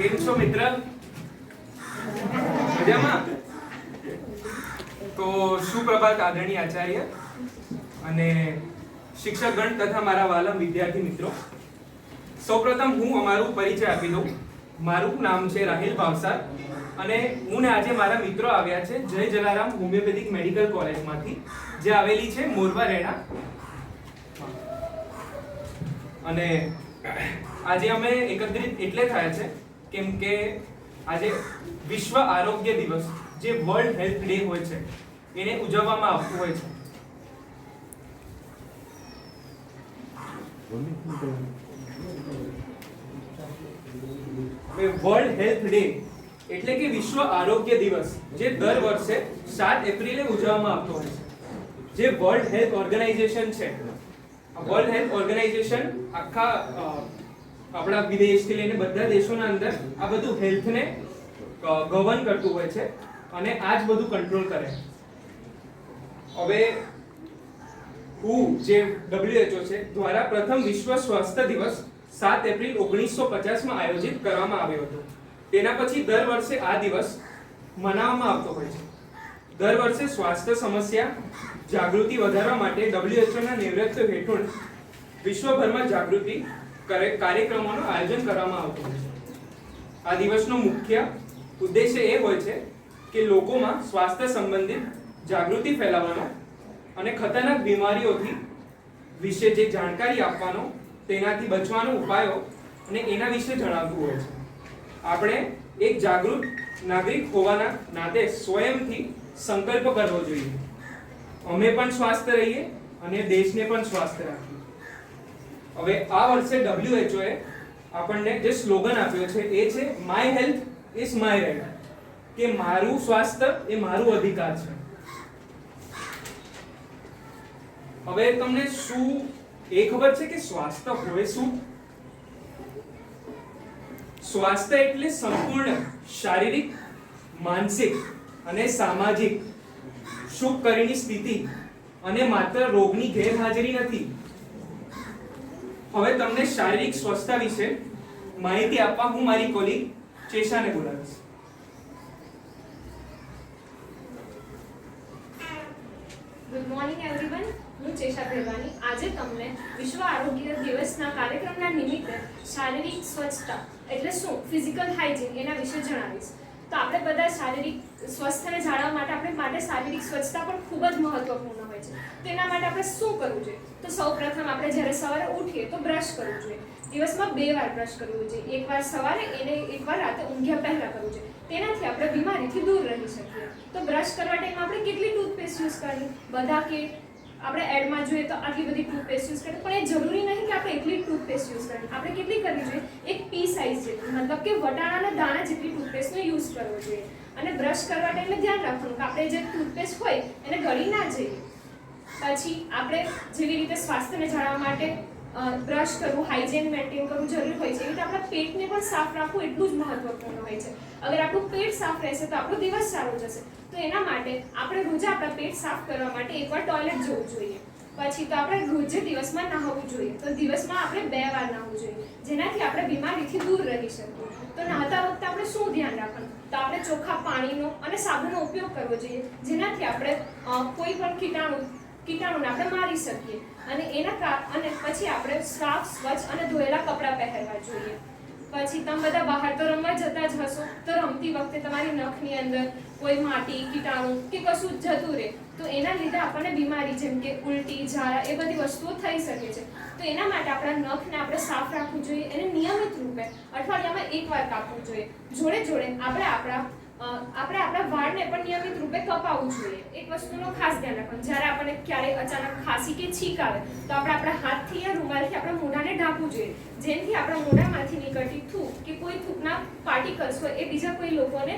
કેમ છો મિત્ર? મજામાં? તો સુપ્રભાત આદરણીય આચાર્ય અને શિક્ષકગણ તથા મારા વાલા વિદ્યાર્થી મિત્રો, સૌપ્રથમ હું અમારું પરિચય આપી દઉં. મારું નામ છે રાહિલ ભાવસાર અને હું ને આજે મારા મિત્રો આવ્યા છે જય જલારામ હોમિયોપેથિક મેડિકલ કોલેજમાંથી, જે આવેલી છે મોરવા રેણા. અને આજે અમે એકત્રિત એટલે થયા છે કેમ કે આજે વિશ્વ આરોગ્ય દિવસ, જે વર્લ્ડ હેલ્થ ડે હોય છે, એને ઉજવવામાં આવતું હોય છે. વર્લ્ડ હેલ્થ ડે એટલે કે વિશ્વ આરોગ્ય દિવસ, જે દર વર્ષે 7 એપ્રિલે ઉજવવામાં આવતો હોય છે. જે વર્લ્ડ હેલ્થ ઓર્ગેનાઇઝેશન છે, વર્લ્ડ હેલ્થ ઓર્ગેનાઇઝેશન આખા આપણા વિદેશથી લઈને બધા દેશોના અંદર આ બધું હેલ્થને ગવર્ન કરતું હોય છે અને આ જ બધું કંટ્રોલ કરે. હવે WHO જે WHO છે દ્વારા પ્રથમ વિશ્વ સ્વાસ્થ્ય દિવસ 7 એપ્રિલ 1950 માં આયોજિત કરવામાં આવ્યો હતો. તેના પછી દર વર્ષે આ દિવસ મનાવવામાં આવતો હોય છે. દર વર્ષે સ્વાસ્થ્ય સમસ્યા જાગૃતિ વધારવા માટે WHO ના નેતૃત્વ હેઠળ વિશ્વભરમાં જાગૃતિ કાર્યક્રમોનું આયોજન કરવામાં આવતું હોય છે. આ દિવસનો મુખ્ય ઉદ્દેશ્ય એ હોય છે કે લોકોમાં સ્વાસ્થ્ય સંબંધિત જાગૃતિ ફેલાવવાનો અને ખતરનાક બીમારીઓથી વિશે જે જાણકારી આપવાનો, તેનાથી બચવાનો ઉપાયો અને એના વિશે જણાવતું હોય છે. આપણે એક જાગૃત નાગરિક હોવાના નાતે સ્વયંથી સંકલ્પ કરવો જોઈએ. અમે પણ સ્વસ્થ રહીએ અને દેશને પણ સ્વસ્થ રાખીએ. હવે આ વર્ષે WHO એ આપણને જે સ્લોગન આપ્યો છે એ છે my health is my right, કે મારું સ્વાસ્થ્ય એ મારું અધિકાર છે. હવે તમને શું એ ખબર છે કે સ્વાસ્થ્ય હોય શું? સ્વાસ્થ્ય એટલે સંપૂર્ણ શારીરિક, માનસિક અને સામાજિક સુખ કરીની સ્થિતિ અને માત્ર રોગની ગેરહાજરી નથી. હવે તમને શારીરિક સ્વસ્થતા વિશે માહિતી આપવા હું મારી કોલીગ ચેશાને બોલાવીશ. ગુડ મોર્નિંગ એવરીવન, હું ચેશા ભેરવાની આજે તમને વિશ્વ આરોગ્ય દિવસના કાર્યક્રમના નિમિત્તે શારીરિક સ્વચ્છતા એટલે શું, ફિઝિકલ હાઇજીન, એના વિશે જણાવીશ. તો આપણે બધા શારીરિક સ્વસ્થને જાળવવા માટે આપણે માટે શારીરિક સ્વચ્છતા પણ ખૂબ જ મહત્વપૂર્ણ હોય છે. તેના માટે આપણે શું કરવું જોઈએ? તો સૌપ્રથમ આપણે જ્યારે સવારે ઉઠીએ તો બ્રશ કરવું જોઈએ. દિવસમાં 2 વાર બ્રશ કરવું જોઈએ, એકવાર સવારે અને એકવાર રાતે ઊંઘ્યા પહેલા કરવું જોઈએ. તેનાથી આપણે બીમારીથી દૂર રહી શકીએ. તો બ્રશ કરવા ટાઈમમાં આપણે કેટલી ટૂથપેસ્ટ યુઝ કરવી? બધા કે આપણે એડમાં જોઈએ તો આટલી બધી ટૂથપેસ્ટ યુઝ કરીએ, પણ એ જરૂરી નહીં કે આપણે એટલી ટૂથપેસ્ટ યુઝ કરવી. આપણે કેટલી કરવી જોઈએ? એક પી સાઇઝ જેટલી, મતલબ કે વટાણાના દાણા જેટલી ટૂથપેસ્ટનો યુઝ કરવો જોઈએ. અને બ્રશ કરવા ટાઈમે ધ્યાન રાખવાનું કે આપણે જે ટૂથપેસ્ટ હોય એને ગળી ના જઈએ. પછી આપણે જેવી રીતે સ્વાસ્થ્યને જાળવવા માટે બ્રશ કરવું, હાઇજીન મેન્ટેન કરવું જરૂરી હોય છે, એવી રીતે આપણા પેટને પણ સાફ રાખવું એટલું જ મહત્વપૂર્ણ હોય છે. અગર આપણું પેટ સાફ રહેશે તો આપણો દિવસ સારો જશે. તો એના માટે આપણે રોજ આપણા પેટ સાફ કરવા માટે એકવાર ટોયલેટ જવું જોઈએ. પછી તો આપણે રોજે દિવસમાં નહાવું જોઈએ. તો દિવસમાં આપણે 2 વાર નહાવું જોઈએ, જેનાથી આપણે બીમારીથી દૂર રહી શકીએ. તો નહાતા વખતે આપણે શું ધ્યાન રાખવાનું? તો આપણે ચોખ્ખા પાણીનો અને સાબુનો ઉપયોગ કરવો જોઈએ, જેનાથી આપણે કોઈ પણ કીટાણુને આપણે મારી શકીએ. અને પછી આપણે સાફ, સ્વચ્છ અને ધોયેલા કપડાં પહેરવા જોઈએ. પછી તમે બધા બહાર તો રમવા જતા જ હશો, તો રમતી વખતે તમારી નખની અંદર કોઈ માટી, કીટાણુ કે કશું જતું રહે તો એના લીધે આપણને બીમારી જેમ કે ઉલટી, ઝાડા એ બધી વસ્તુઓ થઈ શકે છે. તો એના માટે આપણા નખને આપણે સાફ રાખવું જોઈએ. એને નિયમિત રૂપે અઠવાડિયામાં 1 વાર કાપવું જોઈએ. જોડે જોડે આપણે આપણા વાળને પણ નિયમિત રૂપે કપાવવું જોઈએ. એક વસ્તુનો ખાસ ધ્યાન રાખવાનું, જ્યારે આપણને ક્યારેય અચાનક ખાંસી કે છીંક આવે તો આપણે આપણા હાથથી યા રૂમાલથી આપણા મોઢાને ઢાંકવું જોઈએ, જેનાથી આપણા મોઢામાંથી નીકળતી થૂક કે કોઈ થૂકના પાર્ટિકલ્સ હોય એ બીજા કોઈ લોકોને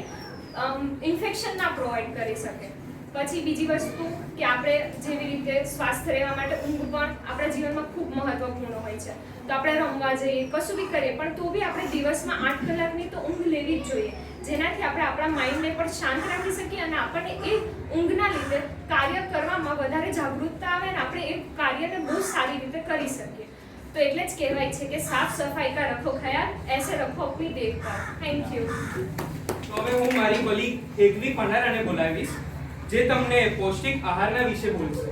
ઇન્ફેક્શન ના પ્રોવાઈડ કરી શકે. પછી બીજી વસ્તુ કે આપણે જેવી રીતે સ્વાસ્થ્ય રહેવા માટે ઊંઘ પણ આપણા જીવનમાં ખૂબ મહત્વપૂર્ણ હોય છે. તો આપણે રમવા જઈએ, કશું બી કરીએ, પણ તો બી આપણે દિવસમાં 8 કલાકની તો ઊંઘ લેવી જ જોઈએ, જેનાથી આપણે આપણા માઇન્ડને પણ શાંત રાખી શકીએ અને આપણને એ ઊંઘના લીધે કાર્ય કરવામાં વધારે જાગૃતતા આવે અને આપણે એ કાર્યને બહુ સારી રીતે કરી શકીએ. તો એટલે જ કહેવાય છે કે સાફ સફાઈ કા રખો ખ્યાલ, ऐसे रखो अपनी देखभाल. Thank you. તો હવે હું મારી કોલીગ હેતવી પનારાને બોલાવીશ, જે તમને પૌષ્ટિક આહારના વિશે બોલશે.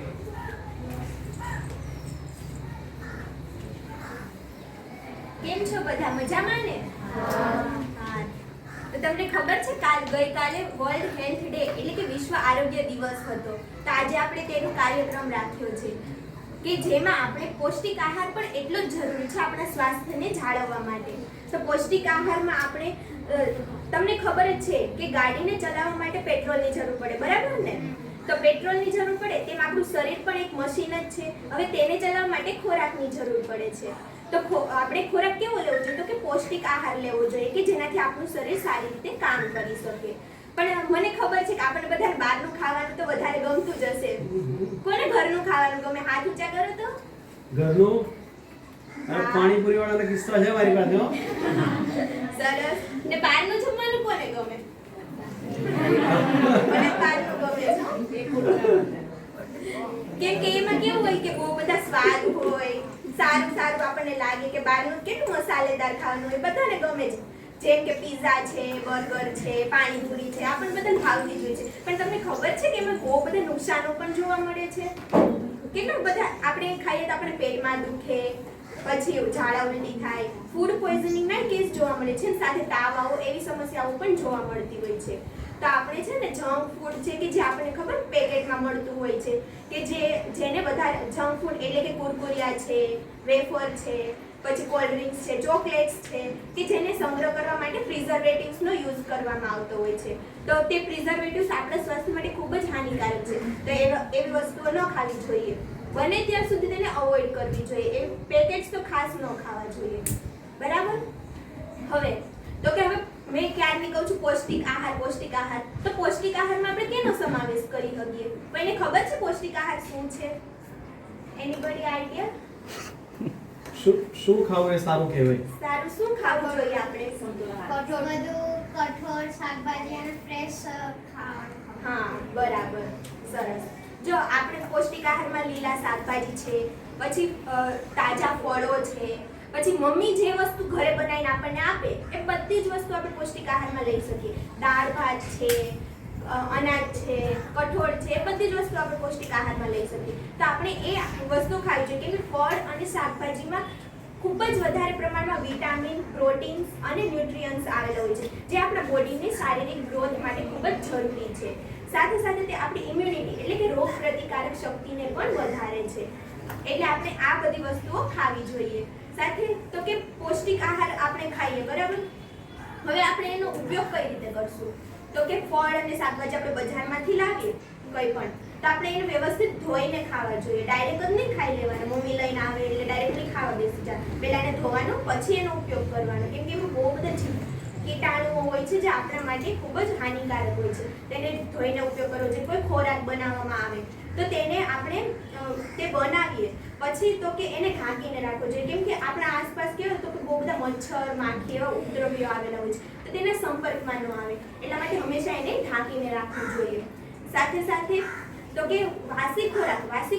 કેમ છો બધા, મજામાં ને? હા. તો તમને ખબર છે ગઈકાલે વર્લ્ડ હેલ્થ ડે એટલે કે વિશ્વ આરોગ્ય દિવસ હતો. તો આજે આપણે તેનો કાર્યક્રમ રાખ્યો છે કે જેમાં આપણે પૌષ્ટિક આહાર પણ એટલો જ જરૂરી છે આપણા સ્વાસ્થ્યને જાળવવા માટે. તો પૌષ્ટિક આહારમાં આપણે તમને ખબર જ છે કે ગાડીને ચલાવવા માટે પેટ્રોલની જરૂર પડે, બરાબર ને? તો પેટ્રોલની જરૂર પડે તેમ આપણું શરીર પણ એક મશીન જ છે. હવે તેને ચલાવવા માટે ખોરાકની જરૂર પડે છે. તો આપણે ખોરાક કેવો લેવો જોઈએ? તો કે પૌષ્ટિક આહાર લેવો જોઈએ કે જેનાથી આપણું શરીર સારી રીતે કામ કરી શકે. પણ મને ખબર છે કે આપણે બધાને બહારનું ખાવાનું તો વધારે ગમતું જ હશે. કોને ઘરનું ખાવાનું ગમે? હાથ ઊંચા કરો તો. ઘરનું અને પાણીપુરી વાળાના કિસ્સા છે મારી પાસે હો. સરસ. ને બહારનું જમવાનું કોને ગમે? મને બહારનું ગમે છે. કેમ કે એમાં કેવું હોય કે બહુ બધા સ્વાદ હોય, સારું સારું આપણને લાગે કે બહારનું કેટલું મસાલેદાર ખાવાનું હોય, બધાને ગમે છે. જેમ કે પિઝા છે, બર્ગર છે, પાણીપુરી છે, આપણને બધાને ભાવતી જ હોય છે. પણ તમને ખબર છે કે એમાં બહુ બધા નુકસાનો પણ જોવા મળે છે? કેટલા બધા આપણે ખાઈએ તો આપણે પેટમાં દુખે, પછી ઝાડા ઉલટી થાય, ફૂડ પોઈઝનિંગના કેસ જોવા મળે છે, સાથે તાવ આવો એવી સમસ્યાઓ પણ જોવા મળતી હોય છે. તો આપણે છે ને જંક ફૂડ છે કે જે આપણને ખબર પેકેટમાં મળતું હોય છે કે જેને વધારે જંક ફૂડ એટલે કે કુરકુરિયા છે, વેફર છે, પછી કોલ્ડ ડ્રિંક્સ છે, ચોકલેટ્સ છે કે જેને સંગ્રહ કરવા માટે પ્રિઝર્વેટિવ્સનો યુઝ કરવામાં આવતો હોય છે. તો તે પ્રિઝર્વેટિવ્સ આપણા સ્વાસ્થ્ય માટે ખૂબ જ હાનિકારક છે. તો એવી વસ્તુઓ ન ખાવી જોઈએ. બને ત્યાં સુધી તેને અવોઇડ કરવી જોઈએ. એ પેકેટ્સ તો ખાસ ન ખાવા જોઈએ, બરાબર? હવે મેં ક્યારની કહું છું પૌષ્ટિક આહાર. તો પૌષ્ટિક આહારમાં આપણે કેનો સમાવેશ કરી શકીએ? કોઈને ખબર છે પૌષ્ટિક આહાર શું છે? Anybody idea? શું ખાવું એ સારું કહેવાય? સારું શું ખાવું જોઈએ આપણે? કઠોળ, શાકભાજી અને ફ્રેશ ખાવાનું. હા, બરાબર, સરસ. જો આપણે પૌષ્ટિક આહારમાં લીલા શાકભાજી છે, પછી તાજા ફળો છે, પછી મમ્મી જે વસ્તુ ઘરે બનાવીને આપણને આપે એ બધી જ વસ્તુ આપણે પૌષ્ટિક આહારમાં લઈ શકીએ. દાળ ભાત છે, અનાજ છે, કઠોળ છે, એ બધી જ વસ્તુ આપણે પૌષ્ટિક આહારમાં લઈ શકીએ. તો આપણે એ વસ્તુ ખાવી જોઈએ કેમ કે ફળ અને શાકભાજીમાં ખૂબ જ વધારે પ્રમાણમાં વિટામિન, પ્રોટીન્સ અને ન્યુટ્રિયન્ટ્સ આવેલા હોય છે જે આપણા બોડીની શારીરિક ગ્રોથ માટે ખૂબ જ જરૂરી છે. સાથે સાથે તે આપણી ઇમ્યુનિટી એટલે કે રોગ પ્રતિકારક શક્તિને પણ વધારે છે. એટલે આપણે આ બધી વસ્તુઓ ખાવી જોઈએ. સાથે તો કે પૌષ્ટિક આહાર આપણે ખાઈએ, બરાબર? હવે આપણે એનો ઉપયોગ કઈ રીતે કરશું? તો કે ફળ અને શાકભાજી આપણે બજારમાંથી લાવીએ કંઈ પણ તો આપણે એને વ્યવસ્થિત ધોઈને ખાવા જોઈએ. ડાયરેક્ટ જ નહીં ખાઈ લેવાના. મમ્મી લઈને આવે એટલે ડાયરેક્ટલી ખાવા બેસી જાય. પહેલા એને ધોવાનું, પછી એનો ઉપયોગ કરવાનો. કેમ કે એમાં બહુ બધા કીટાણુઓ હોય છે જે આપણા માટે ખૂબ જ હાનિકારક હોય છે. તેને ધોઈને ઉપયોગ કરવો જોઈએ. કોઈ ખોરાક બનાવવામાં આવે તો તેને આપણે તે બનાવીએ પછી તો કે એને ઢાંકીને રાખવો જોઈએ. કેમ કે આપણા આસપાસ કેવું તો કે બહુ બધા મચ્છર, માખી એવા ઉપદ્રવ્યો આવેલા હોય છે તો તેના સંપર્કમાં ન આવે એટલા માટે હંમેશા એને ઢાંકીને રાખવું જોઈએ. સાથે સાથે તો કે વાસી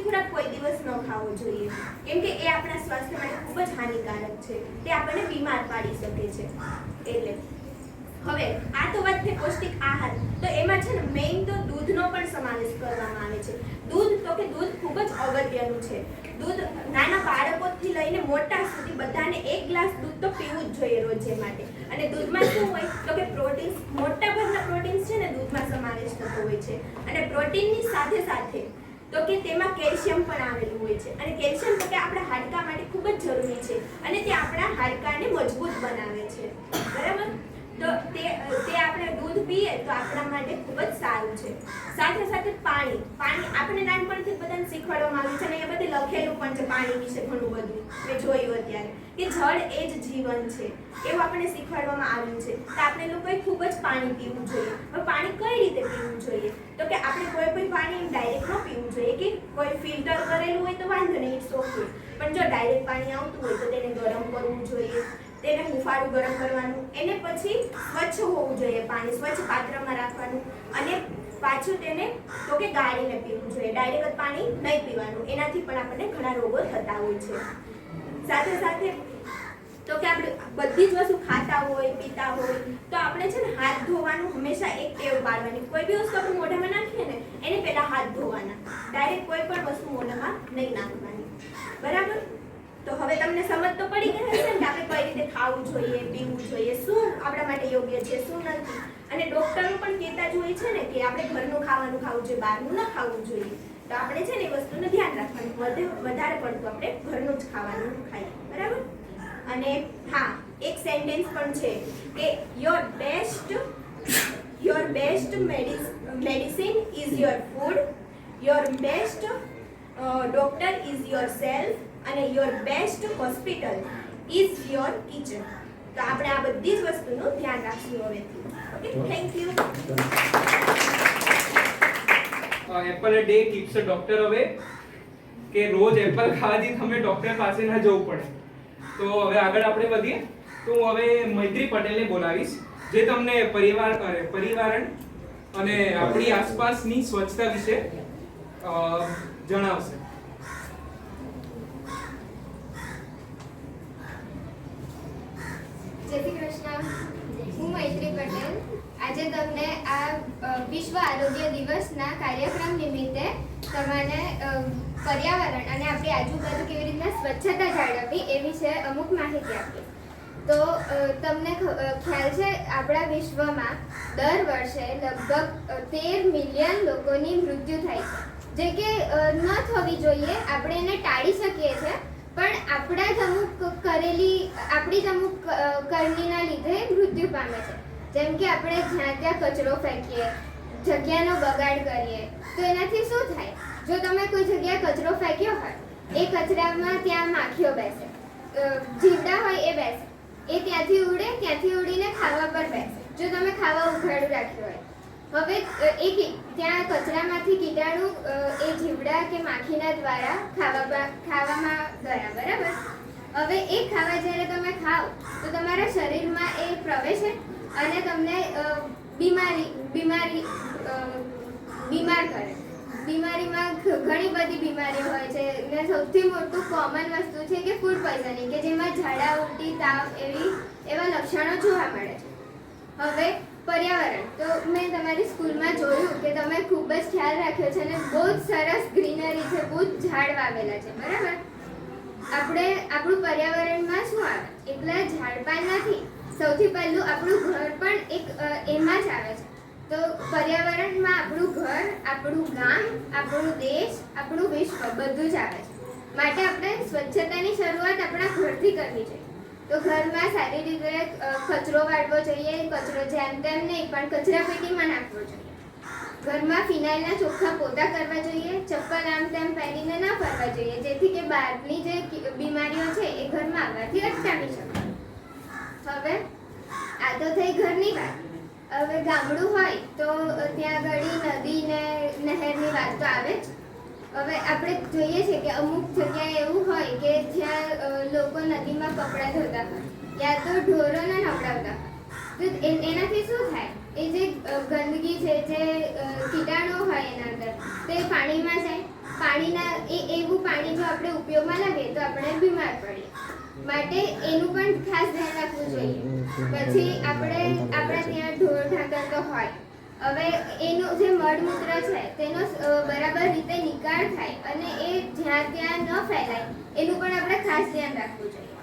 ખોરાક કોઈ દિવસ ન ખાવો જોઈએ કેમ કે એ આપણા સ્વાસ્થ્ય માટે ખૂબ જ હાનિકારક છે. તે આપણને બીમાર પાડી શકે છે. એટલે હવે આ તો વાત થઈ પૌષ્ટિક આહાર. તો એમાં છે ને મેઇન તો દૂધનો પણ સમાવેશ કરવામાં આવે છે. દૂધ ખૂબ જ અગત્યનું છે. દૂધ નાના બાળકોથી લઈને મોટા સુધી બધાને 1 ગ્લાસ દૂધ તો પીવું જ જોઈએ રોજે માટે. અને દૂધમાં શું હોય તો કે પ્રોટીન્સ, મોટા ભાગના પ્રોટીન્સ છે ને દૂધમાં સમાવેશ થતો હોય છે. અને પ્રોટીનની સાથે સાથે તો કે તેમાં કેલ્શિયમ પણ આવેલું હોય છે. અને કેલ્શિયમ તો કે આપણા હાડકા માટે ખૂબ જ જરૂરી છે અને તે આપણા હાડકાને મજબૂત બનાવે છે, બરાબર? તો તે આપણે દૂધ પીએ તો આપણા માટે ખૂબ જ સારું છે. સાથે સાથે પાણી આપણે નાનપણથી બધાને શીખવાડવામાં આવ્યું છે અને એ બધે લખેલું પણ છે પાણી વિશે ઘણું બધું. મેં જોયું અત્યારે કે જળ એ જ જીવન છે એવું આપણને શીખવાડવામાં આવ્યું છે. તો આપણે લોકોએ ખૂબ જ પાણી પીવું જોઈએ. હવે પાણી કઈ રીતે પીવું જોઈએ? તો કે આપણે કોઈ પાણી ડાયરેક્ટ ન પીવું જોઈએ કે કોઈ ફિલ્ટર કરેલું હોય તો વાંધો નહીં, ઇટ્સ ઓકે. પણ જો ડાયરેક્ટ પાણી આવતું હોય તો તેને ગરમ કરવું જોઈએ. તેને હુંફાળું ગરમ કરવાનું, એને પછી સ્વચ્છ હોવું જોઈએ. પાણી સ્વચ્છ પાત્રમાં રાખવાનું અને પાછું તેને તો કે ગાળીને પીવું જોઈએ. ડાયરેક્ટ પાણી નહીં પીવાનું. એનાથી પણ આપણને ઘણા રોગો થતા હોય છે. સાથે સાથે તો કે આપણે બધી જ વસ્તુ ખાતા હોય પીતા હોય તો આપણે છે ને હાથ ધોવાનું હંમેશા એક ટેવ પાડવાની. કોઈ બી વસ્તુ આપણે મોઢામાં નાખીએ ને એને પહેલા હાથ ધોવાના, ડાયરેક્ટ કોઈ પણ વસ્તુ મોઢામાં નહીં નાખવાની. બરાબર? તો હવે તમને સમજ તો પડી ગઈ હશે ને કે આપણે કઈ રીતે ખાવું જોઈએ, પીવું જોઈએ, શું આપણા માટે યોગ્ય છે, શું નથી. અને ડોક્ટરો પણ કહેતા જ હોય છે ને કે આપણે ઘરનું ખાવાનું ખાવું જોઈએ, બહારનું ન ખાવું જોઈએ. તો આપણે છે ને એ વસ્તુનું ધ્યાન રાખવાનું, વધારે પડતું આપણે ઘરનું જ ખાવાનું ખાઈએ. બરાબર? અને હા, એક સેન્ટેન્સ પણ છે કે your best medicine is your food, your best doctor is yourself અને your best hospital is your kitchen. તો આપણે આ બધી જ વસ્તુનું ધ્યાન રાખશું હવેથી. Okay, thank you. Apple a day keeps a doctor away, કે રોજ એપલ ખાવાથી તમને ડોક્ટર પાસે ના જવું પડે. તો હવે આગળ આપણે વધીએ. તો હું હવે મૈત્રી પટેલને બોલાવીશ, જે તમને પર્યાવરણ અને આપણી આસપાસની સ્વચ્છતા વિશે જણાવશે. જય શ્રી કૃષ્ણ. હું મૈત્રી પટેલ આજે તમને આ વિશ્વ આરોગ્ય દિવસના કાર્યક્રમ નિમિત્તે તમને પર્યાવરણ અને આપણી આજુબાજુ કેવી રીતના સ્વચ્છતા જાળવવી એ વિશે અમુક માહિતી આપીશ. તો તમને ખ્યાલ છે આપણા વિશ્વમાં દર વર્ષે લગભગ 13 મિલિયન લોકોની મૃત્યુ થાય છે, જે કે ન થવી જોઈએ. આપણે એને ટાળી શકીએ છીએ, પણ આપણી જ અમુક કરણીના લીધે મૃત્યુ પામે છે. જેમ કે આપણે જ્યાં ત્યાં કચરો ફેંકીએ, જગ્યાનો બગાડ કરીએ, તો એનાથી શું થાય? જો તમે કોઈ જગ્યાએ કચરો ફેંક્યો હોય, એ કચરામાં ત્યાં માખીઓ બેસે, જીવડા હોય એ બેસે, એ ત્યાંથી ઉડીને ખાવા પર બેસે. જો તમે ખાવા ઉઘાડું રાખ્યું હોય, હવે ત્યાં કચરામાંથી કીટાણુ એ જીવડા કે માખીના દ્વારા ખાવામાં ગયા. બરાબર? હવે એ ખાવા જ્યારે તમે ખાઓ તો તમારા શરીરમાં એ પ્રવેશે અને તમને બીમાર કરે. બીમારીમાં ઘણી બધી બીમારીઓ હોય છે અને સૌથી મોટું કોમન વસ્તુ છે કે ફૂડ પોઈઝનિંગ, કે જેમાં ઝાડા, ઉલટી, તાવ એવા લક્ષણો જોવા મળે છે. હવે પર્યાવરણ, તો મેં તમારી સ્કૂલમાં જોયું કે તમે ખૂબ જ ખ્યાલ રાખ્યો છે અને બહુ જ સરસ ગ્રીનરી છે, બહુ જ ઝાડ વાવેલા છે. બરાબર? આપણું પર્યાવરણમાં શું આવે? એટલા ઝાડપાન નથી. સૌથી પહેલું આપણું ઘર પણ એક એમાં જ આવે છે. તો પર્યાવરણમાં આપણું ઘર, આપણું ગામ, આપણું દેશ, આપણું વિશ્વ બધું જ આવે છે. માટે આપણે સ્વચ્છતાની શરૂઆત આપણા ઘરથી કરવી જોઈએ. તો ઘરમાં સારી રીતે કચરો વાળવો જોઈએ. કચરો જેમ તેમ નહીં, પણ કચરાપેટીમાં નાખવો જોઈએ. ઘરમાં ફિનાઇલના ચોખ્ખા પોતા કરવા જોઈએ. ચપ્પલ આમ તેમ પહેરીને ન ફરવા જોઈએ, જેથી કે બહારની જે બીમારીઓ છે એ ઘરમાં આવવાથી અટકાવી શકાય. હવે આ તો થઈ ઘરની વાત. હવે ગામડું હોય તો ત્યાં આગળ નદી ને નહેરની વાત તો આવે જ. હવે આપણે જોઈએ છે કે અમુક જગ્યાએ એવું હોય કે જ્યાં લોકો નદીમાં કપડાં ધોતા હોય યા તો ઢોરોને નવડાવતા હોય, તો એનાથી શું થાય? એ જે ગંદકી છે, જે કીટાણુ હોય એના અંદર, તે પાણીમાં જાય. એવું પાણી જો આપણે ઉપયોગમાં લાવીએ તો આપણે બીમાર પડીએ. માટે એનું પણ ખાસ ધ્યાન રાખવું જોઈએ. પછી આપણા ત્યાં ઢોર ઢાંકર તો હોય, હવે એનું જે મળમૂત્ર છે તેનો બરાબર રીતે નિકાલ થાય અને એ જ્યાં ત્યાં ન ફેલાય એનું પણ આપણે ખાસ ધ્યાન રાખવું જોઈએ.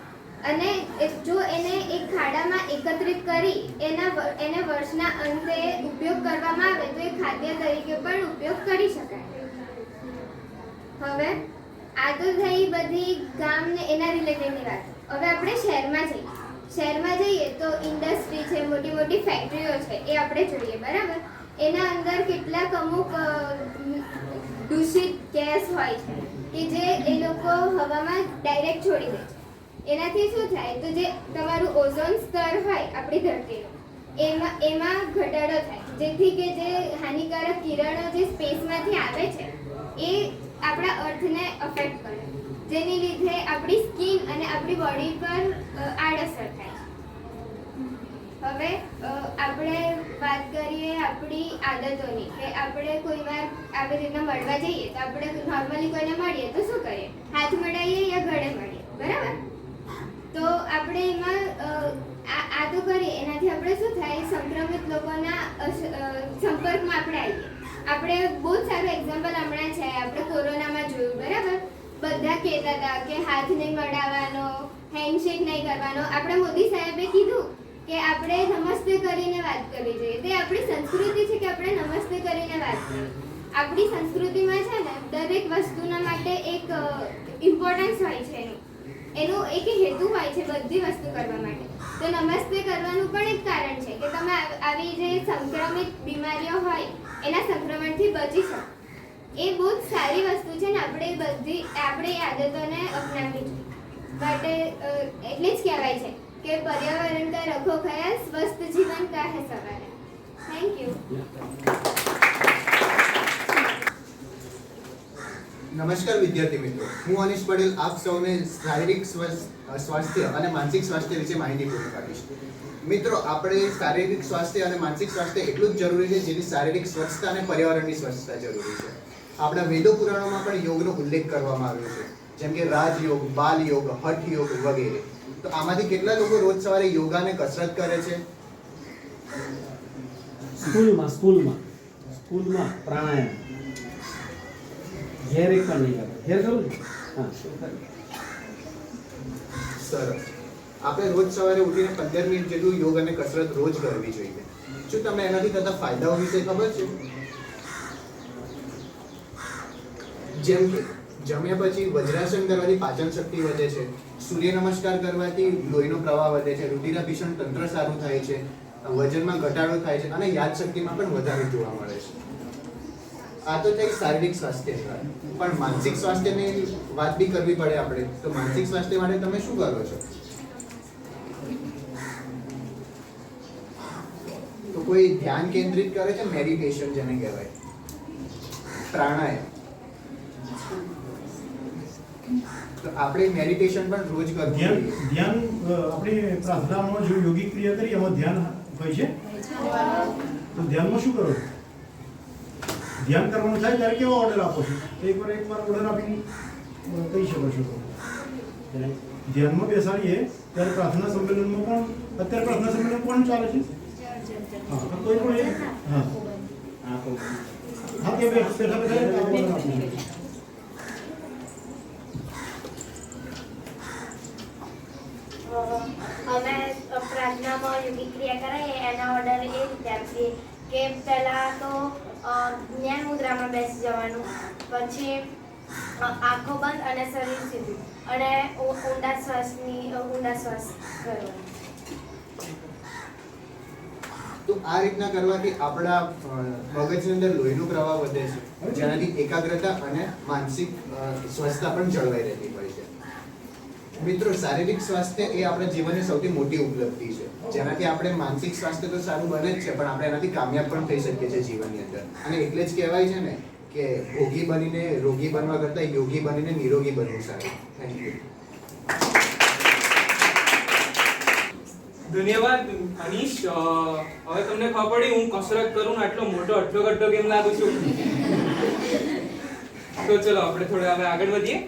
અને જો એને એક ખાડામાં એકત્રિત કરી એને વર્ષના અંતે ઉપયોગ કરવામાં આવે તો એ ખાદ્ય તરીકે પણ ઉપયોગ કરી શકાય. હવે આ તો થઈ બધી ગામ ને એના રિલેટેડની વાત. હવે આપણે શહેરમાં જઈએ તો ઇન્ડસ્ટ્રી છે, મોટી મોટી ફેક્ટરીઓ છે, એ આપણે જોઈએ. બરાબર? એના અંદર કેટલાક અમુક દૂષિત ગેસ હોય છે કે જે એ લોકો હવામાં ડાયરેક્ટ છોડી દે છે. એનાથી શું થાય? તો જે તમારું ઓઝોન સ્તર હોય આપણી ધરતીનું, એમાં ઘટાડો થાય, જેથી કે જે હાનિકારક કિરણો જે સ્પેસમાંથી આવે છે એ આપણા અર્થને અફેક્ટ કરે, જેની લીધે આપણી સ્કિન અને આપણી બોડી પર આડઅસર થાય છે. હવે આપણે વાત કરીએ આપણી આદતોની, કે આપણે કોઈ વાર આવી રીતના મળવા જઈએ તો આપણે નોર્મલી કોઈને મળીએ તો શું કરીએ? હાથ મળાઈએ યા ગળે મળીએ. બરાબર? તો આપણે એમાં આ તો કરીએ એનાથી આપણે શું થાય, સંક્રમિત લોકોના સંપર્કમાં આપણે આવીએ. આપણે બહુ જ સારું એક્ઝામ્પલ હમણાં છે, આપણે કોરોનામાં જોયું, બરાબર? બધા કહેતા હતા કે હાથ નહીં મળાવવાનો, હેન્ડશેક નહીં કરવાનો. આપણા મોદી સાહેબે કીધું કે આપણે નમસ્તે કરીને વાત કરવી જોઈએ. તે આપણી સંસ્કૃતિ છે કે આપણે નમસ્તે કરીને વાત કરીએ. આપણી સંસ્કૃતિમાં છે ને દરેક વસ્તુના માટે એક ઇમ્પોર્ટન્સ હોય છે, એનું એક હેતુ હોય છે બધી વસ્તુ કરવા માટે. તો નમસ્તે કરવાનું પણ એક કારણ છે કે તમે આવી જે સંક્રમિત બીમારીઓ હોય એના સંક્રમણથી બચી શકો. એ બહુ જ સારી વસ્તુ છે ને આપણે એ આદતોને અપનાવવી જોઈએ. માટે એટલે જ કહેવાય છે કે પર્યાવરણ કા રખો ખ્યાલ, સ્વસ્થ જીવન કા હે સવાલ. Thank you. નમસ્કાર વિદ્યાર્થી મિત્રો, હું અનિશ પટેલ આપ સૌને શારીરિક સ્વાસ્થ્ય અને માનસિક સ્વાસ્થ્ય વિશે માહિતી પૂરી પાડીશ. મિત્રો, આપણે શારીરિક સ્વાસ્થ્ય અને માનસિક સ્વાસ્થ્ય એટલું જ જરૂરી છે જેની શારીરિક સ્વચ્છતા અને પર્યાવરણની સ્વચ્છતા જરૂરી છે. આપણા વેદો પુરાણોમાં પણ યોગનો ઉલ્લેખ કરવામાં આવ્યો છે, જેમ કે રાજયોગ, બાલ યોગ, હઠ યોગ વગેરે. તો આમાંથી કેટલા લોકો રોજ સવારે યોગા અને કસરત કરે છે? સ્કૂલમાં પ્રાણાયામ ઘેર એક પણ નહીં કરતા. ઘેર કરું છું. હા, સરસ. આપણે રોજ સવારે ઉઠીને 15 મિનિટ જેટલું યોગ અને કસરત રોજ કરવી જોઈએ. શું તમને એનાથી થતા ફાયદાઓ વિશે ખબર છે? જેમ કે જમ્યા પછી વજ્રાસન કરવાથી પાચન શક્તિ વધે છે, સૂર્ય નમસ્કાર કરવાથી લોહીનો પ્રવાહ વધે છે, રુધિરાભિસરણ તંત્ર સારું થાય છે, વજનમાં ઘટાડો થાય છે અને યાદશક્તિમાં પણ વધારો જોવા મળે છે. આ તો થઈ શારીરિક સ્વાસ્થ્ય, પણ માનસિક સ્વાસ્થ્યની વાત બી કરવી પડે આપણે. તો માનસિક સ્વાસ્થ્ય માટે તમે શું કરો છો? તો કોઈ ધ્યાન કેન્દ્રિત કરે છે, મેડિટેશન જેને કહેવાય, પ્રાણાયામ. તો આપણે મેડિટેશન પણ રોજ કરવું જોઈએ. ધ્યાન આપણે પ્રાર્થનામાં જો યોગિક ક્રિયા કરીએ એમાં ધ્યાન હોય છે. તો ધ્યાનમાં શું કરો? ધ્યાન કરવાનું થાય ત્યારે કેવો ઓર્ડર આપો છો? એકવાર ઓર્ડર આપીને કહી શકો છો. ધ્યાનમાં બેસાડીએ ત્યારે પ્રાર્થના સંમેલનમાં પણ, અત્યારે પ્રાર્થના સંમેલન કોણ ચાલે છે? હા, કોઈ પણ એક હા તે બેઠા ઓર્ડર આપો. અમે પ્રાર્થનામાં યોગિક ક્રિયા કરાવીએ એના ઓર્ડર એ રીતે આપીએ કે પહેલાં તો જ્ઞાન મુદ્રામાં બેસી જવાનું, પછી આંખો બંધ અને શરીર સીધું અને ઊંડા શ્વાસ કરવાનો. તો આ રીતના કરવાથી આપણા મગજની અંદર લોહીનો પ્રવાહ વધે છે, જેનાથી એકાગ્રતા અને માનસિક સ્વસ્થતા પણ જળવાઈ રહેતી હોય છે. મિત્રો, શારીરિક સ્વાસ્થ્ય એ આપણા જીવનની સૌથી મોટી ઉપલબ્ધિ છે, જેનાથી આપણે માનસિક સ્વાસ્થ્ય તો સારું બને જ છે, પણ આપણે એનાથી કામયાબ પણ થઈ શકીએ છીએ જીવનની અંદર. અને એટલે જ કહેવાય છે ને કે ભોગી બનીને રોગી બનવા કરતાં યોગી બનીને નિરોગી બનવું સારું. Thank you. ધન્યવાદ અનીશ. હવે તમને ખબર પડી હું કસરત કરું ને આટલો મોટો અટલો કેમ લાગુ છું. તો ચલો આપણે થોડા હવે આગળ વધીએ.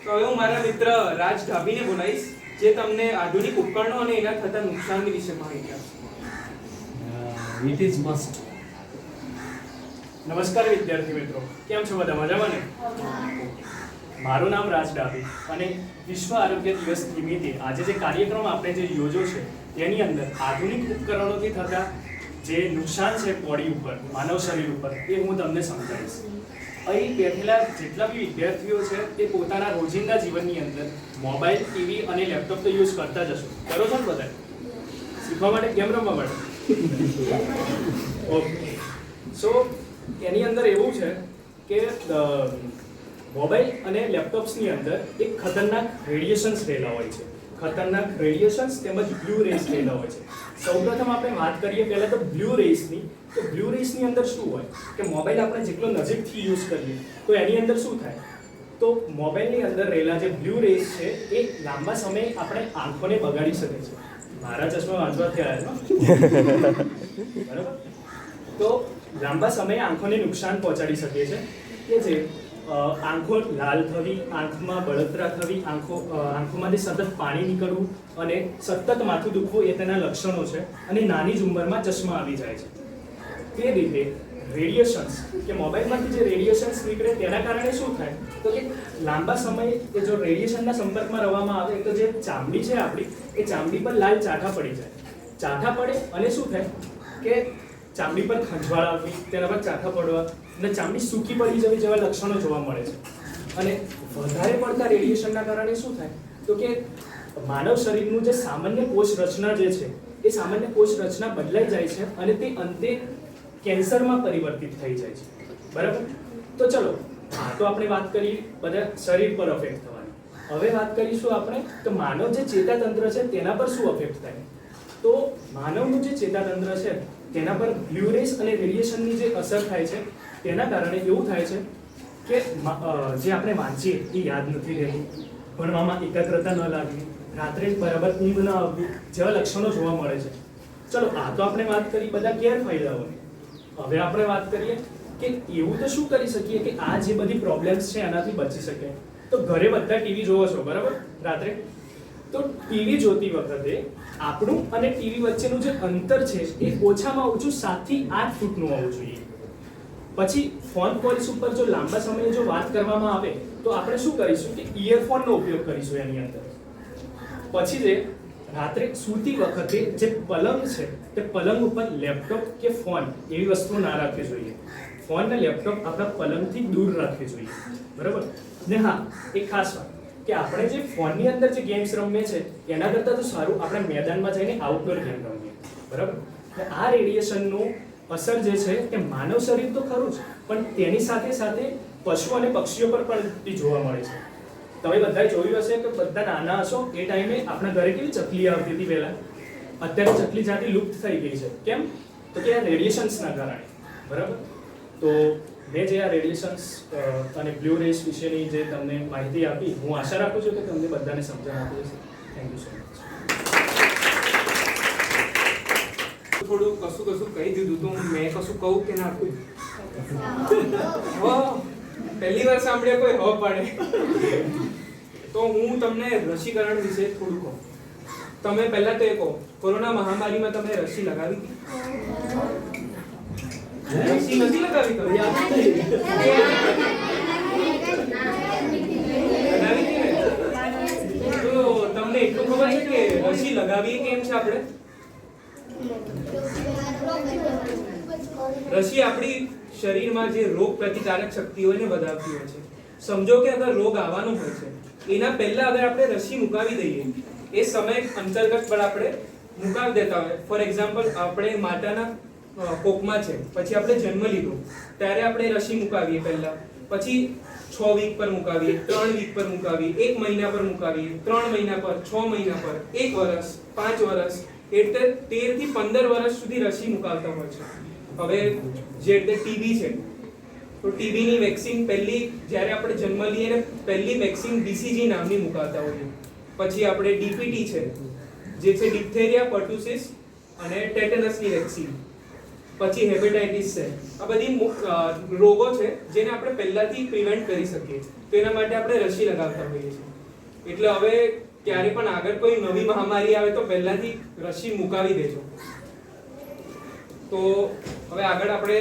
તો હવે હું મારા મિત્ર રાજ ઢાબીને બોલાવીશ, જે તમને આધુનિક ઉપકરણો અને એના થતા નુકસાન વિશે માહિતી આપશે. It is must. નમસ્કાર વિદ્યાર્થી મિત્રો, કેમ છો બધા? મજામાં ને? મારું નામ રાજ ડાભી અને વિશ્વ આરોગ્ય દિવસ નિમિત્તે આજે જે કાર્યક્રમ આપણે જે યોજ્યો છે તેની અંદર આધુનિક ઉપકરણોથી થતા જે નુકસાન છે બોડી ઉપર, માનવ શરીર ઉપર, એ હું તમને સમજાવીશ. અહીં બેઠેલા જેટલા બી વિદ્યાર્થીઓ છે તે પોતાના રોજિંદા જીવનની અંદર મોબાઈલ, ટીવી અને લેપટોપ તો યુઝ કરતા જ હશો. કરો છો ને બધા? શીખવા માટે, કેમ રમવા માટે? ઓકે. સો એની અંદર એવું છે કે મોબાઈલ અને લેપટોપ્સની અંદર એક ખતરનાક રેડિયેશન્સ રહેલા હોય છે. ખતરનાક રેડિયેશન્સ તેમજ બ્લુ રેઝ રહેલા હોય છે. સૌપ્રથમ આપણે વાત કરીએ પહેલાં તો બ્લુ રેઝની. તો બ્લુ રેઝની અંદર શું હોય કે મોબાઈલ આપણે જેટલો નજીકથી યુઝ કરીએ તો એની અંદર શું થાય, તો મોબાઈલની અંદર રહેલા જે બ્લુ રેઝ છે એ લાંબા સમય આપણે આંખોને બગાડી શકે છે. મારા ચશ્મા વાંચવાથી આવ્યા બરાબર. તો લાંબા સમયે આંખોને નુકસાન પહોંચાડી શકે છે કે જે આંખો લાલ થવી, આંખમાં બળતરા થવી, આંખોમાંથી સતત પાણી નીકળવું અને સતત માથું દુખવું એ તેના લક્ષણો છે અને નાની જ ઉંમરમાં ચશ્મા આવી જાય છે. તે રીતે રેડિયેશન્સ કે મોબાઈલમાંથી જે રેડિયેશન્સ નીકળે તેના કારણે શું થાય તો કે લાંબા સમયે કે જો રેડિયેશનના સંપર્કમાં રહેવામાં આવે તો જે ચામડી છે આપણી એ ચામડી પર લાલ ચાઠા પડી જાય. ચાઠા પડે અને શું થાય કે ચામડી પર ખંજવાળ આવવી, તેના પર ચાઠા પડવા અને ચામડી સૂકી પડી જવી જેવા લક્ષણો જોવા મળે છે. અને વધારે પડતા રેડિયેશનના કારણે શું થાય તો કે માનવ શરીરનું જે સામાન્ય કોષ રચના જે છે એ સામાન્ય કોષ રચના બદલાઈ જાય છે અને તે અંતે કેન્સરમાં પરિવર્તિત થઈ જાય છે. બરાબર? તો ચલો હા તો આપણે વાત કરી બધા શરીર પર અફેક્ટ થવાની. હવે વાત કરીશું આપણે તો માનવ જે ચેતાતંત્ર છે તેના પર શું અફેક્ટ થાય. તો માનવનું જે ચેતાતંત્ર છે તેના પર બ્લુ રેસ અને રેડિયેશનની જે અસર થાય છે તેના કારણે એવું થાય છે કે જે આપણે વાંચીએ એ યાદ નથી રહેતું, ભણવામાં એકાગ્રતા ન લાગવી, રાત્રે બરાબર ઊંઘ ન આવવી જેવા લક્ષણો જોવા મળે છે. ચલો આ તો આપણે વાત કરી બધા ગેરફાયદાઓની. હવે આપણે વાત કરીએ કે એવું તો શું કરી શકીએ કે આ જે બધી પ્રોબ્લેમ્સ છે એનાથી બચી શકે. તો ઘરે બધા ટીવી જોવો છો બરાબર રાત્રે, તો ટીવી જોતી વખતે આપણું અને ટીવી વચ્ચેનું જે અંતર છે એ ઓછામાં ઓછું 7 થી 8 ફૂટનું હોવું જોઈએ. પછી ફોન કોલ્સ ઉપર જો લાંબા સમયે જો વાત કરવામાં આવે તો આપણે શું કરીશું કે ઇયરફોનનો ઉપયોગ કરીશું એની અંદર. પછી જે રાત્રે સૂતી વખતે જે પલંગ છે તે પલંગ ઉપર લેપટોપ કે ફોન એવી વસ્તુઓ ના રાખવી જોઈએ. ફોન ને લેપટોપ આપણા પલંગથી દૂર રાખવી જોઈએ. બરાબર? ને હા એક ખાસ વાત કે આપણે જે ફોનની અંદર જે ગેમ્સ રમીએ છે એના કરતાં તો સારું આપણે મેદાનમાં જઈને આઉટડોર ગેમ રમીએ. બરાબર? એટલે આ રેડિયેશનનું અસર જે છે તે માનવ શરીર તો ખરું જ પણ તેની સાથે સાથે પશુ અને પક્ષીઓ પર પણ જોવા મળે છે. તમે બધાએ જોયું હશે કે બધા નાના હશો એ ટાઈમે આપણા ઘરે કેવી ચકલી આવતી હતી પહેલા, અત્યારે ચકલી જાતિ લુપ્ત થઈ ગઈ છે. કેમ? તો કે આ રેડિયેશન્સના કારણે. બરાબર? તો મેં જે આ રેડિયેશન્સ અને બ્લુ રેસ વિશેની જે તમને માહિતી આપી હું આશા રાખું છું કે તમને બધાને સમજણ આપી હશે. Thank you so much. થોડું કશું કહી દીધું તો મેં કશું કહું કે ના કહું? પહેલી વાર સાંભળે કોઈ હ પાડે તો હું તમને રસીકરણ વિશે થોડું કહું. તમે પહેલા તો એ કહો કોરોના મહામારીમાં તમે રસી લગાવી હતી? રસી નથી લગાવી તમે? લગાવી હતી ને? તો તમને એટલું ખબર છે કે રસી લગાવી કેમ છે આપણે? રસી આપણી શરીરમાં જે રોગ પ્રતિકારક શક્તિ હોય ને વધારતી હોય છે. સમજો કે અગર રોગ આવવાનો હોય છે એના પહેલા અગર આપણે રસી મુકાવી દઈએ એ સમય અંતર્ગત પણ આપણે મુકાવી દેતા હોય. ફોર એક્ઝામ્પલ આપણે માતાના કોખમાં છે પછી આપણે જન્મ લીધો ત્યારે આપણે રસી મુકાવીએ પહેલા, પછી 6 વીક પર મુકાવીએ, 3 વીક પર મુકાવીએ, 1 મહિના પર મુકાવીએ, 3 મહિના પર, 6 મહિના પર, 1 વર્ષ, 5 વર્ષ એટલે 13 થી 15 વર્ષ સુધી રસી મુકાવતા હોય છે. હવે જે રીતે ટીબી છે તો ટીબીની વેક્સિન પહેલી જ્યારે આપણે જન્મ લઈએ ને પહેલી વેક્સિન BCG નામની મુકાવતા હોઈએ. પછી આપણે ડીપીટી છે જે છે ડિપ્થેરિયા, પર્ટુસિસ અને ટેટનસની વેક્સિન. પછી હેપેટાઇટિસ છે. આ બધી રોગો છે જેને આપણે પહેલાથી પ્રિવેન્ટ કરી શકીએ તો એના માટે આપણે રસી લગાવતા હોઈએ છીએ. એટલે હવે ક્યારે પણ આગળ કોઈ નવી મહામારી આવે તો પહેલાથી રસી મુકાવી દેજો. તો હવે આગળ આપણે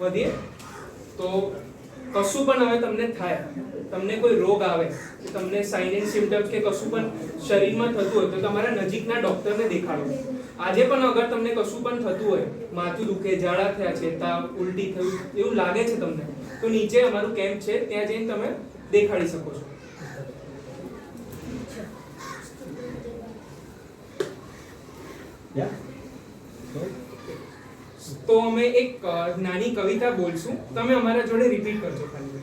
વધીએ. તો કશું પણ હવે તમને થાય, તમને કોઈ રોગ આવે કે તમને સાઇન એન્ડ સિમ્પટમ્સ કે કશું પણ શરીરમાં થતું હોય તો તમારા નજીકના ડોક્ટરને દેખાડો. આજે પણ અગર તમને કશું પણ થતું હોય, માથું દુખે, ઝાડા થયા છે, તાવ, ઉલટી થયું એવું લાગે છે તમને, તો નીચે અમારું કેમ્પ છે ત્યાં જઈને તમે દેખાડી શકો છો. તો અમે એક નાની કવિતા બોલશું, તમે અમારા જોડે રિપીટ કરજો ખાલી.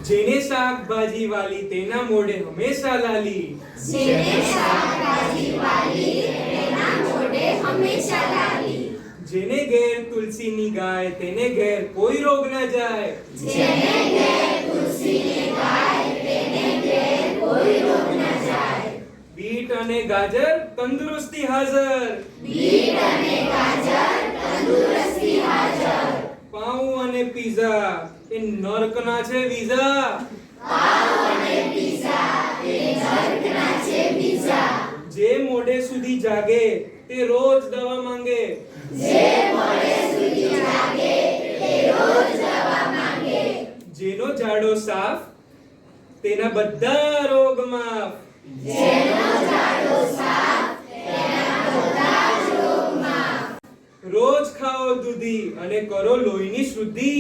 જેને શાકભાજી વાલી તેના મોઢે હંમેશા લાલી, જેને શાકભાજી વાલી તેના મોઢે હંમેશા લાલી, જેને ઘેર તુલસીની ગાય તેને ઘેર કોઈ રોગ ન જાય, જેને ઘેર તુલસીની ગાય તેને ઘેર કોઈ રોગ ન જાય, બીટ અને ગાજર તંદુરસ્તી હાજર, બીટ અને ગાજર તંદુરસ્તી હાજર, પાઉં અને પીઝા એ નર્કના છે વિઝા. જે મોડે સુધી જાગે તે રોજ દવા માંગે. જેનો જાડો સાફ તેના બધા રોગ માફ. રોજ ખાઓ દૂધી અને કરો લોહીની શુદ્ધિ.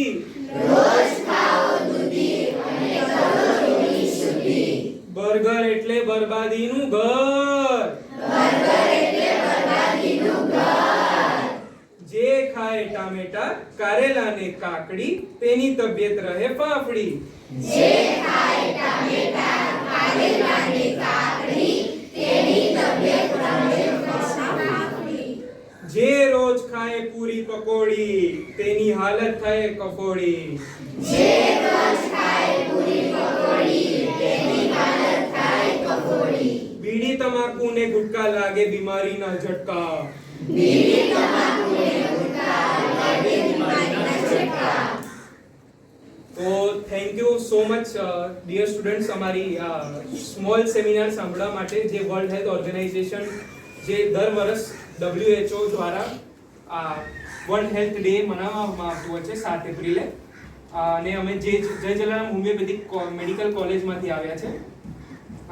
બર્ગર એટલે બરબાદીનું ઘર. જે ખાય ટામેટા કારેલા ને કાકડી તેની તબિયત રહે ફાફડી. જે રોજ ખાય પૂરી પકોડી તેની હાલત થાય કફોડી. બીડી તમાકુ ને ગુટકા લાગે બીમારીના ઝટકા. તો thank you so much dear students, અમારી સ્મોલ સેમિનાર સાંભળવા માટે. જે વર્લ્ડ હેલ્થ ઓર્ગેનાઇઝેશન જે દર વર્ષ WHO દ્વારા વર્લ્ડ હેલ્થ ડે મનાવવામાં આવતું હોય છે 7 એપ્રિલે, અને અમે જય જલારામ હોમિયોપેથિક મેડિકલ કોલેજમાંથી આવ્યા છે.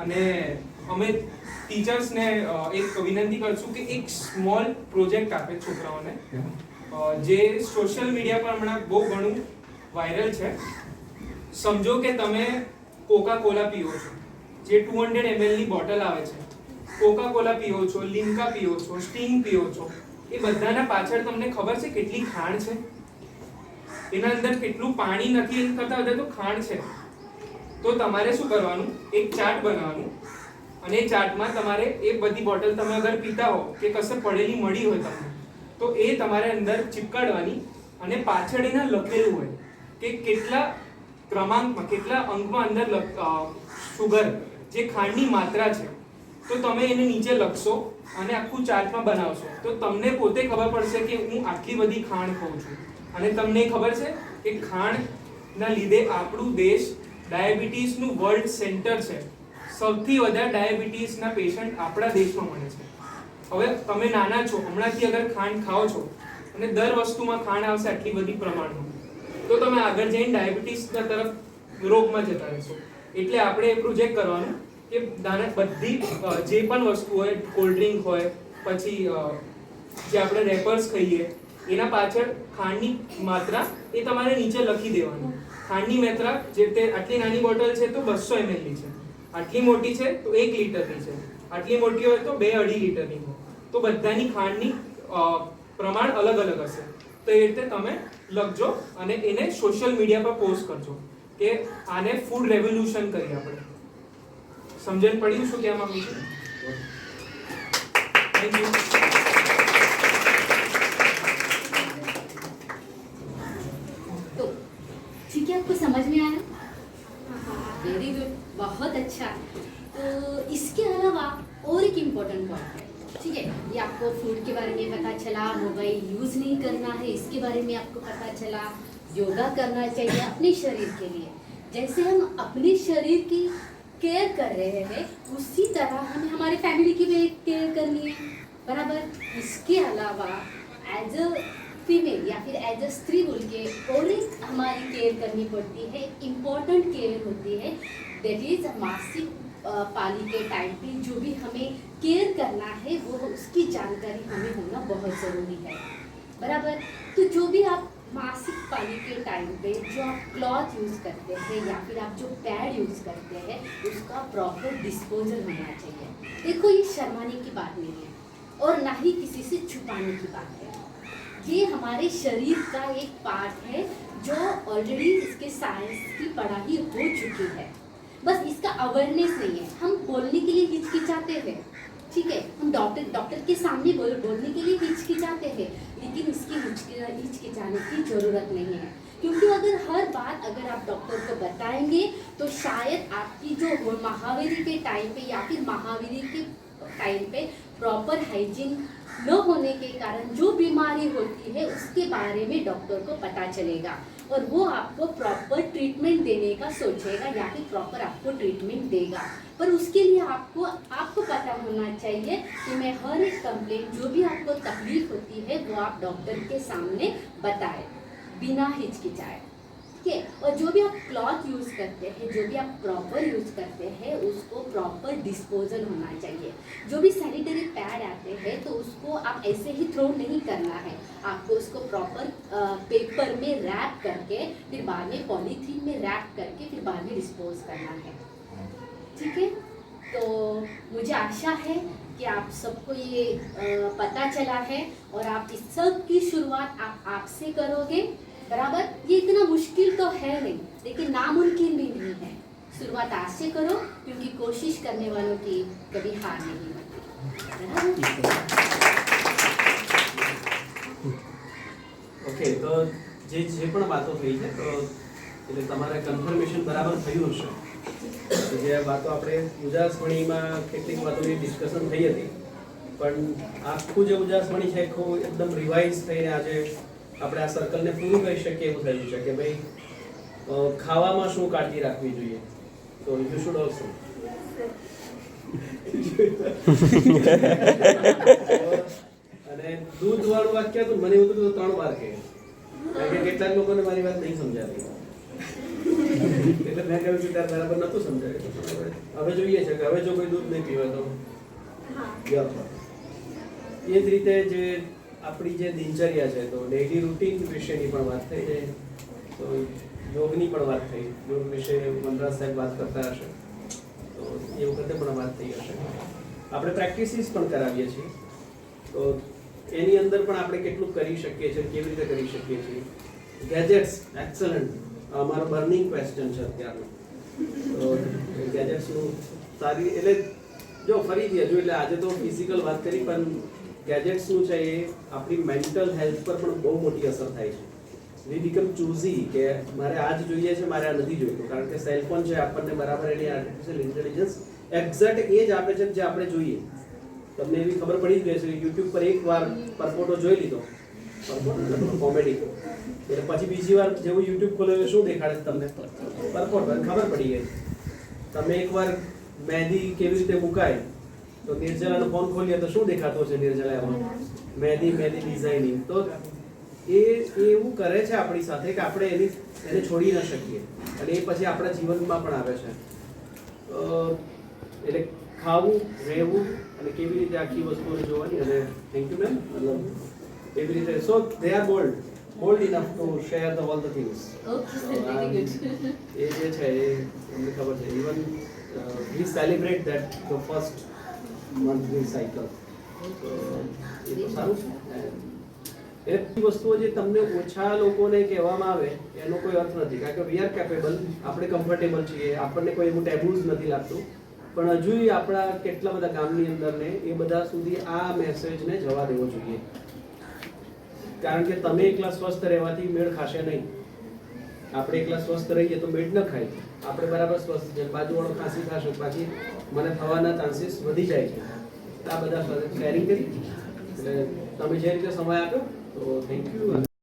અને અમે ટીચર્સને એક વિનંતી કરશું કે એક સ્મોલ પ્રોજેક્ટ આપે છોકરાઓને, જે સોશિયલ મીડિયા પર હમણાં બહુ ઘણું વાયરલ છે. સમજો કે તમે કોકા કોલા પીઓ છો, જે 200 ml ની બોટલ આવે છે. કોકા કોલા પીઓ છો, લિમ્કા પીઓ છો, સ્ટિંગ પીઓ છો, એ બધાના પાછળ તમને ખબર છે કેટલી ખાંડ છે? એના અંદર કેટલું પાણી નથી, એના કરતાં વધારે તો ખાંડ છે. તો તમારે શું કરવાનું, એક ચાર્ટ બનાવવાનું, અને એ ચાર્ટમાં તમારે એ બધી બોટલ તમે અગર પીતા હો કે કશે પડેલી મળી હોય તમને, તો એ તમારે અંદર ચિપકાડવાની, અને પાછળ એના લખેલું હોય કે કેટલા ક્રમાંકમાં, કેટલા અંકમાં અંદર સુગર, જે ખાંડની માત્રા છે. તો તમે એને નીચે લખશો અને આખું ચાર્ટમાં બનાવશો, તો તમને પોતે ખબર પડશે કે હું આટલી બધી ખાંડ ખાઉં છું. અને તમને ખબર છે કે ખાંડના લીધે આપણું દેશ ડાયાબિટીસનું વર્લ્ડ સેન્ટર છે. સૌથી વધારે ડાયાબિટીસના પેશન્ટ આપણા દેશમાં મળે છે. હવે તમે નાના છો, હમણાંથી અગર ખાંડ ખાઓ છો અને દર વસ્તુમાં ખાંડ આવશે આટલી બધી પ્રમાણમાં, તો તમે આગળ જઈને ડાયાબિટીસના તરફ રોગમાં જતા રહેશો. એટલે આપણે એ પ્રોજેક્ટ કરવાનું કે બધી જે પણ વસ્તુ હોય, કોલ્ડ ડ્રિંક હોય, પછી જે આપણે રેપર્સ ખાઈએ, એના પાછળ ખાંડની માત્રા એ તમારે નીચે લખી દેવાની. ખાંડની માત્રા જે તે આટલી નાની બોટલ છે તો 200 ml ની છે, આટલી મોટી છે તો 1 લીટરની છે, આટલી મોટી હોય તો 2-2.5 લીટરની હોય. તો બધાની ખાંડની પ્રમાણ અલગ અલગ હશે. તો એ રીતે તમે લખજો અને એને સોશિયલ મીડિયા પર પોસ્ટ કરજો કે આને ફૂડ રેવોલ્યુશન કરીએ આપણે. સમજણ પડી શું કહેવા માંગુ છું? Thank you. तो ठीक है, आपको समझ में आया? वेरी गुड, बहुत अच्छा. तो इसके अलावा और एक इम्पोर्टेंट पॉइंट है, ठीक है. ये आपको फूड के बारे में पता चला, मोबाइल यूज़ नहीं करना है इसके बारे में आपको पता चला, योगा करना चाहिए अपने शरीर के लिए. जैसे हम अपने शरीर की केयर कर रहे हैं, उसी तरह हमें हमारे फैमिली की भी केयर करनी है, बराबर. इसके अलावा एज अ फीमेल या फिर एज अ स्त्री बोल के और एक हमारी केयर करनी पड़ती है, इम्पोर्टेंट केयर होती है, दैट इज मासिक पाली के टाइम पे जो भी हमें केयर करना है वो उसकी जानकारी हमें होना बहुत ज़रूरी है, बराबर. तो जो भी आप मासिक पाली के टाइम पे जो आप क्लॉथ यूज़ करते हैं या फिर आप जो पैड यूज़ करते हैं उसका प्रॉपर डिस्पोजल होना चाहिए. देखो, ये शर्माने की बात नहीं है और ना ही किसी से छुपाने की बात है. ये हमारे शरीर का एक पार्ट है जो ऑलरेडी इसके साइंस की पढ़ाई हो चुकी है, बस इसका अवेयरनेस नहीं है. हम बोलने के लिए हिचकिचाते हैं, ठीक है, हम डॉक्टर के सामने बोलने के लिए हिचकिचाते हैं, लेकिन इसकी हिचकिचाने की ज़रूरत नहीं है. क्योंकि अगर हर बात अगर आप डॉक्टर को बताएंगे तो शायद आपकी जो महावीरी के टाइम पे या फिर महावीरी के टाइम पे प्रॉपर हाइजीन न होने के कारण जो बीमारी होती है उसके बारे में डॉक्टर को पता चलेगा और वो आपको प्रॉपर ट्रीटमेंट देने का सोचेगा या फिर प्रॉपर आपको ट्रीटमेंट देगा। पर उसके लिए आपको पता होना चाहिए कि मैं हर एक कंप्लेंट जो भी आपको तकलीफ होती है वो आप डॉक्टर के सामने बताएं बिना हिचकिचाए, ठीक है। और जो भी आप क्लॉथ यूज़ करते हैं, जो भी आप प्रॉपर यूज़ करते हैं उसको प्रॉपर डिस्पोजल होना चाहिए। जो भी सैनिटरी पैड आते हैं तो उसको आप ऐसे ही थ्रो नहीं करना है, आपको उसको प्रॉपर पेपर में रैप करके फिर बाद में पॉलीथीन में रैप करके फिर बाद में डिस्पोज करना है, ठीक है। तो मुझे आशा है कि आप सबको ये पता चला है और आप इस सब की शुरुआत आप आपसे करोगे, बराबर। ये इतना मुश्किल तो है नहीं लेकिन नामुमकिन भी नहीं है। शुरुआत आज से करो क्योंकि कोशिश करने वालों की कभी हार नहीं होती, ઓકે, તો જે પણ વાતો થઈ છે તો એટલે તમારે કન્ફર્મેશન બરાબર થયું હશે કે જે વાતો આપણે ઉજાસમણીમાં કેટલીક વાતોની ડિસ્કશન થઈ હતી પણ આખું જે ઉજાસમણી છે આખું એકદમ રિવાઇઝ થઈને આજે આપણે આ સર્કલને પૂરું કરી શકીએ એવું થયું છે કે ભાઈ ખાવામાં શું કાળજી રાખવી જોઈએ, તો યુ શુડ ઓલ્સો અને દૂધવાળું વાક્ય તો મને એવું તો 3 વાર કહે કારણ કે કેટલાક લોકોને મારી વાત નહીં સમજાતી એટલે મેં કહ્યું કે ત્યારે બરાબર નહોતું સમજાયું, હવે જોઈએ છે કે હવે જો કોઈ દૂધ નહીં પીવે તો એ જ રીતે જે આપણી જે દિનચર્યા છે તો ડેઈલી રૂટીન વિશેની પણ વાત થઈ છે, તો યોગની પણ વાત થઈ, યોગ વિશે વનરાજ સાહેબ વાત કરતા હશે તો એ વખતે પણ વાત થઈ હશે। આપણે પ્રેક્ટિસિસ પણ કરાવીએ છીએ તો એની અંદર પણ આપણે કેટલું કરી શકીએ છીએ, કેવી રીતે કરી શકીએ છીએ। ગેજેટ્સ એક્સલન્ટ, અમારો બર્નિંગ ક્વેશ્ચન છે અત્યારનો, તો ગેજેટ્સનું સારી એટલે જો ફરીથી હજુ એટલે આજે તો ફિઝિકલ વાત કરી પણ ગેજેટ્સનું છે એ આપણી મેન્ટલ હેલ્થ પર પણ બહુ મોટી અસર થાય છે। વી બીકમ ચૂઝી કે મારે આ જ જોઈએ છે, મારે આ નથી જોઈતું, કારણ કે સેલફોન છે આપણને બરાબર એની આર્ટિફિશિયલ ઇન્ટેલિજન્સ એક્ઝેક્ટ એ જ આપે છે જે આપણે જોઈએ। તમને એવી ખબર પડી ગઈ છે યુટ્યુબ પર એકવાર પરપોટો જોઈ લીધો, પરપોટો કોમેડી, એટલે પછી બીજી વાર જેવું યુટ્યુબ ખોલે શું દેખાડે તમને પરપોટો, ખબર પડી ગઈ। તમે એકવાર મહેંદી કેવી રીતે મુકાય તો નિર્જલાનો ફોન ખોલીએ તો શું દેખાતો છે નિર્જલામાં મહેંદી ડિઝાઇનિંગ, તો એ એવું કરે છે આપણી સાથે કે આપણે એને છોડી ન શકીએ અને એ પછી આપણા જીવનમાં પણ આવે છે। એટલે ખાવું, રહેવું અને કેવી રીતે આખી વસ્તુઓને જોવાની, અને થેન્ક યુ મેમ, મતલબ એવી રીતે so they are bold enough to share the all the things. એ જે છે એ અમને ખબર છે, even we celebrate that the first monthly cycle, એ તો સારું છે। એ વસ્તુઓ જે તમને ઓછા લોકોને કહેવામાં આવે એનો કોઈ અર્થ નથી, કારણ કે વી આર કેપેબલ, આપણે કમ્ફર્ટેબલ છીએ, આપણને કોઈ એવું ટેબુઝ નથી લાગતું, પણ હજુ આપણા કેટલા બધા ગામની અંદર ને એ બધા સુધી આ મેસેજને જવા દેવો જોઈએ, કારણ કે તમે એકલા સ્વસ્થ રહેવાથી મેળ ખાશે નહીં। આપણે એકલા સ્વસ્થ રહીએ તો મેળ ન ખાય, આપણે બરાબર સ્વસ્થ છે, બાજુવાળો ખાંસી થશે પાછી મને થવાના ચાન્સીસ વધી જાય છે। આ બધા શેરિંગ કરી એટલે તમે જે રીતે સમય આપ્યો તો થેન્ક યુ।